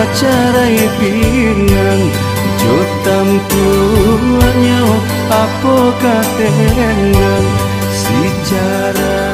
carai pinang jotam puanya apa katenggang si cara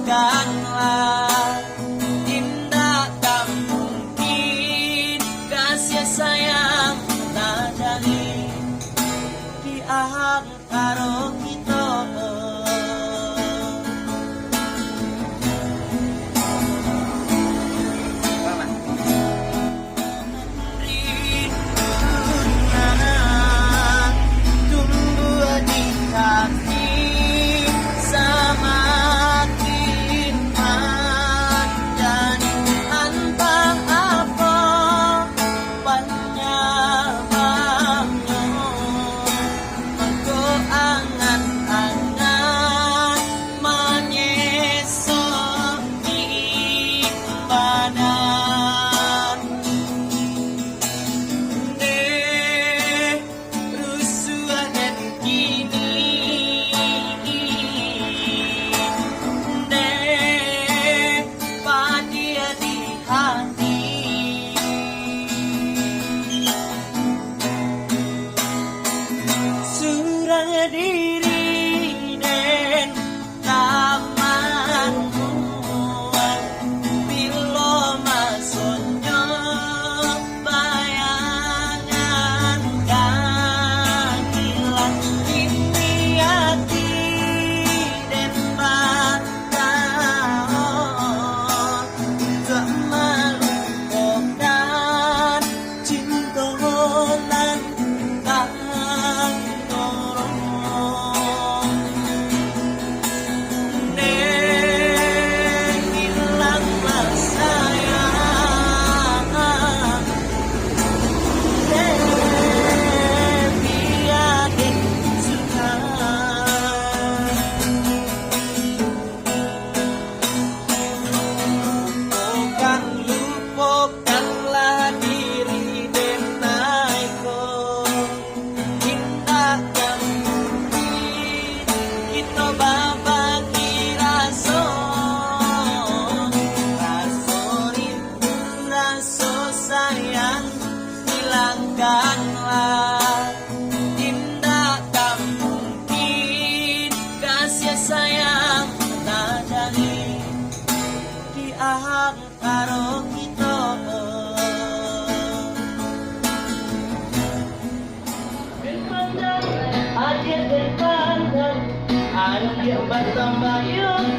hilangkanlah indah tak mungkin kasih sayang tak dari di antara kita. Diri dan taman buat bila maksudnya bayangan kehilang ini hati dan batang tak melupakan cinta lan tak hilangkanlah indah tak mungkin kasih sayang tak dari di antara kita. Aja terpandang, aja bertambah yuk.